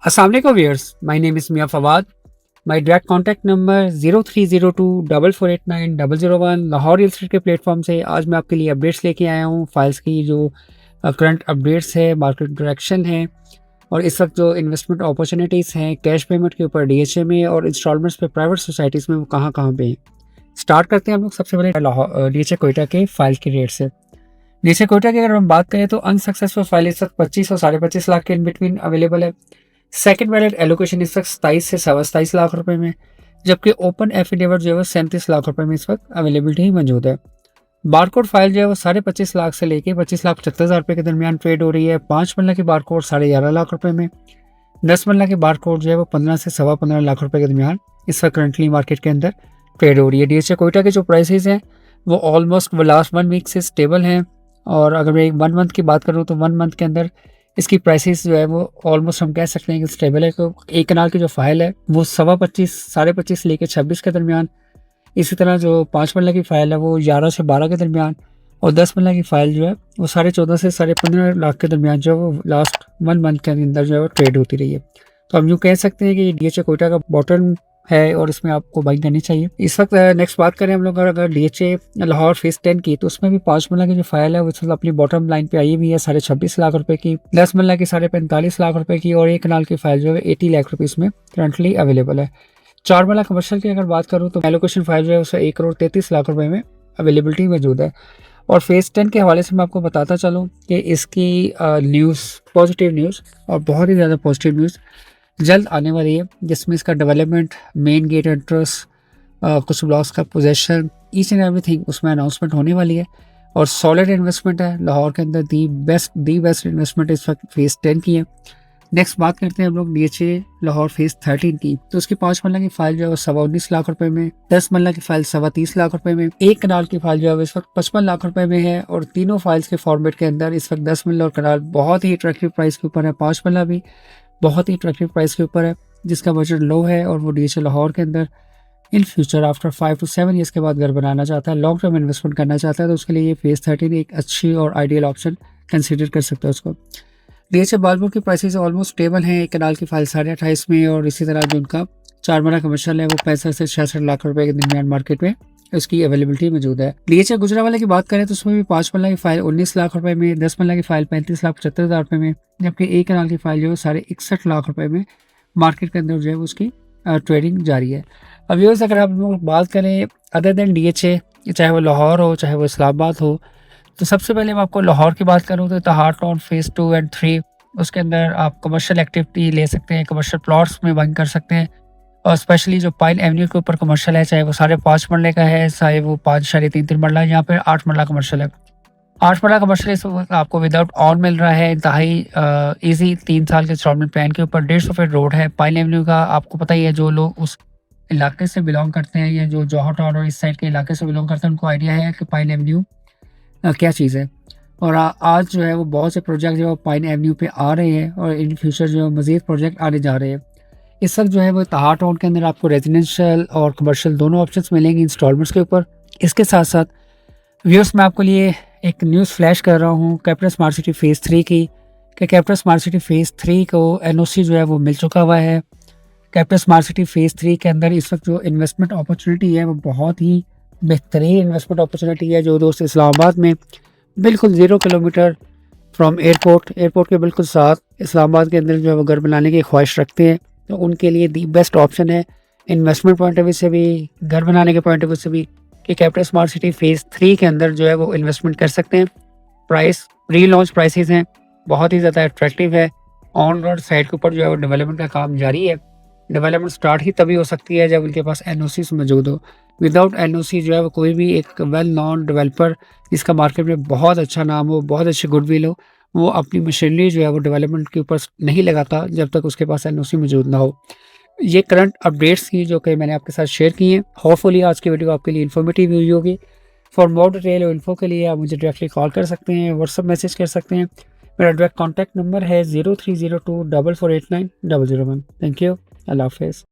अस्सलाम वालेकुम viewers, my name is Mian Fawad. My direct contact number 0302448901 Lahore real estate के प्लेटफॉर्म से आज मैं आपके लिए अपडेट्स लेके आया हूँ। फाइल्स की जो करंट अपडेट्स है, मार्केट डायरेक्शन है और इस वक्त जो इन्वेस्टमेंट अपॉर्चुनिटीज़ हैं कैश पेमेंट के ऊपर डीएचए में और इंस्टॉलमेंट्स पे प्राइवेट सोसाइटीज़ में वो कहाँ कहाँ पे हैं। स्टार्ट करते हैं हम लोग सबसे पहले लाहौर डीएचए कोयटा के फाइल की रेट से। डीएचए कोयटा की अगर हम बात करें तो अनसक्सेसफुल फाइल इस वक्त 25 और 25.5 लाख के इन बिटवीन अवेलेबल है। सेकंड वैलिड एलोकेशन इस वक्त 27 से 27.25 लाख रुपए में, जबकि ओपन एफिडेविट जो है वो 37 लाख रुपए में इस वक्त अवेलेबिलिटी ही मौजूद है। बारकोड फाइल जो है वो 25.5 लाख से लेके 25,75,000 रुपये के दरमियान ट्रेड हो रही है। 5 मरला की बारकोड 11.5 लाख रुपए में, 10 मरला की बारकोड जो है वो 15 से 15.25 लाख रुपए के दरमियान इस वक्त करंटली मार्केट के अंदर ट्रेड हो रही है। डीएचए कोयटा के जो प्राइसेस हैं वो ऑलमोस्ट वो लास्ट 1 वीक से स्टेबल हैं और अगर मैं 1 मंथ की बात करूँ तो 1 मंथ के अंदर इसकी प्राइसेस जो है वो ऑलमोस्ट हम कह सकते हैं कि स्टेबल है। तो एक कनाल की जो फाइल है वो 25.25 25.5 लेके 26 के दरमियान, इसी तरह जो 5 मरला की फाइल है वो 11 से 12 के दरमियान और 10 मरला की फाइल जो है वो 14.5 से 15.5 लाख के दरमियान जो है वो लास्ट 1 मंथ के अंदर जो है वो ट्रेड होती रही है। तो हम यूँ कह सकते हैं कि डीएचए कोयटा का बॉटम है और इसमें आपको बाइंग करनी चाहिए इस वक्त। नेक्स्ट बात करें हम लोग अगर डीएचए लाहौर फेज 10 की, तो उसमें भी 5 मरला की जो फाइल है वो अपनी बॉटम लाइन पे आई हुई है 26.5 लाख रुपए की, 10 मरला की 45.5 लाख रुपए की और एक कनाल की फाइल जो है 80 लाख रुपीस में करंटली अवेलेबल है। 4 मरला कमर्शियल की अगर बात करूँ तो एलोकेशन फाइल जो है उससे 1,33 लाख रुपए में अवेलेबिलिटी मौजूद है। और फेज 10 के हवाले से मैं आपको बताता चलूँ कि इसकी न्यूज़, पॉजिटिव न्यूज़ और बहुत ही ज़्यादा पॉजिटिव न्यूज़ जल्द आने वाली है, जिसमें इसका डेवलपमेंट, मेन गेट एंट्रेंस, कुछ ब्लॉक्स का पोजेशन, ईच एंड एवरीथिंग उसमें अनाउंसमेंट होने वाली है और सॉलिड इन्वेस्टमेंट है लाहौर के अंदर। दी बेस्ट इन्वेस्टमेंट इस वक्त फेज 10 की है। नेक्स्ट बात करते हैं हम लोग डीएचए लाहौर फेज 13 की, तो उसकी 5 मरला की फाइल जो है वो 19.25 लाख रुपए में, 10 मरला की फाइल 30 लाख रुपए में, एक कनाल की फाइल जो है इस वक्त 55 लाख रुपए में है और तीनों फाइल्स के फॉर्मेट के अंदर इस वक्त 10 मरला और कनाल बहुत ही अट्रैक्टिव प्राइस के ऊपर है। 5 मरला भी बहुत ही अट्रैक्टिव प्राइस के ऊपर है जिसका बजट लो है और वो डीएचए लाहौर के अंदर in future after 5 to 7 years के बाद घर बनाना चाहता है, लॉन्ग टर्म इन्वेस्टमेंट करना चाहता है, तो उसके लिए ये फेज 13 एक अच्छी और आइडियल ऑप्शन कंसीडर कर सकता है उसको। डीएचए बालपुर की प्राइसेस ऑलमोस्ट स्टेबल हैं, एक कनाल की फाइल 28.5 में और इसी तरह जो उनका 4 मरला कमर्शियल है वो 65 से 66 लाख रुपए के दरमियान मार्केट में इसकी अवेलेबिलिटी मौजूद है। डीएचए गुजरावाला की बात करें तो उसमें भी 5 मरला की फाइल 19 लाख रुपए में, 10 मरला की फाइल 35,75,000 रुपए में, जबकि एक कनाल की फाइल जो है 61.5 लाख रुपए में मार्केट के अंदर जो है उसकी ट्रेडिंग जारी है। अब व्यूअर्स अगर आप लोग बात करें अदर देन डीएचए, चाहे वो लाहौर हो चाहे वो इस्लामाबाद हो, तो सबसे पहले मैं आपको लाहौर की बात करूँ तो तहार टाउन फेज़ 2 एंड 3 उसके अंदर आप कमर्शियल एक्टिविटी ले सकते हैं, कमर्शियल प्लॉट्स में बाइंग कर सकते हैं और स्पेशली जो पाइन एवेन्यू के ऊपर कमर्शियल है, चाहे वो 5.5 मरले का है, चाहे वो 5.3 मरला, यहाँ पे 8 मरला कमर्शियल है। 8 मरला कमर्शियल इस वक्त आपको विदाउट ऑन मिल रहा है, इंतहाई ईजी 3 साल के इंस्टॉलमेंट प्लान के ऊपर 150 फीट रोड है। पाइन एवेन्यू का आपको पता ही है, जो लोग उस इलाके से बिलोंग करते हैं या जो जौहर टाउन और इस साइड के इलाके से बिलोंग करते हैं उनको आइडिया है कि पाइन एवेन्यू क्या चीज़ है। और आज जो है वो बहुत से प्रोजेक्ट जो है पाइन एवेन्यू पे आ रहे हैं और इन फ्यूचर जो है मज़ीद प्रोजेक्ट आने जा रहे हैं। इस वक्त जो है वो तहार टाउन के अंदर आपको रेजिडेंशियल और कमर्शियल दोनों ऑप्शंस मिलेंगे इंस्टॉलमेंट्स के ऊपर। इसके साथ साथ व्यूअर्स मैं आपके लिए एक न्यूज़ फ्लैश कर रहा हूँ कैपिटल स्मार्ट सिटी फेज़ 3 की, कि कैपिटल स्मार्ट सिटी फेज़ 3 को एनओसी जो है वो मिल चुका हुआ है। कैपिटल स्मार्ट सिटी फेज़ 3 के अंदर इस वक्त जो इन्वेस्टमेंट अपॉर्चुनिटी है वो बहुत ही बेहतरीन इन्वेस्टमेंट अपॉर्चुनिटी है। जो दोस्त इस्लामाबाद में बिल्कुल 0 किलोमीटर फ्रॉम एयरपोर्ट के बिल्कुल साथ इस्लामाबाद के अंदर जो है वो घर बनाने की ख्वाहिश रखते हैं, तो उनके लिए दी बेस्ट ऑप्शन है इन्वेस्टमेंट पॉइंट ऑफ व्यू से भी, घर बनाने के पॉइंट ऑफ व्यू से भी, कि कैपिटल स्मार्ट सिटी फेज़ 3 के अंदर जो है वो इन्वेस्टमेंट कर सकते हैं। प्राइस प्री लॉन्च प्राइसेस हैं, बहुत ही ज़्यादा अट्रैक्टिव है। ऑन रोड साइड के ऊपर जो है वो डेवलपमेंट का काम जारी है। डेवलपमेंट स्टार्ट ही तभी हो सकती है जब उनके पास एनओसीज मौजूद हो। विदाउट एनओसी जो है वो कोई भी एक वेल नॉन डेवलपर जिसका मार्केट में बहुत अच्छा नाम हो, बहुत अच्छी गुडविल हो, वो अपनी मशीनरी जो है वो डेवलपमेंट के ऊपर नहीं लगाता जब तक उसके पास एनओसी मौजूद ना हो। ये करंट अपडेट्स थी जो कि मैंने आपके साथ शेयर की हैं। होपफुली आज की वीडियो आपके लिए इन्फॉर्मेटिव हुई होगी। फॉर मोर डिटेल और इन्फो के लिए आप मुझे डायरेक्टली कॉल कर सकते हैं, व्हाट्सअप मैसेज कर सकते हैं। मेरा डायरेक्ट कॉन्टैक्ट नंबर है 03024489 001। थैंक यू, अल्लाह हाफिज़।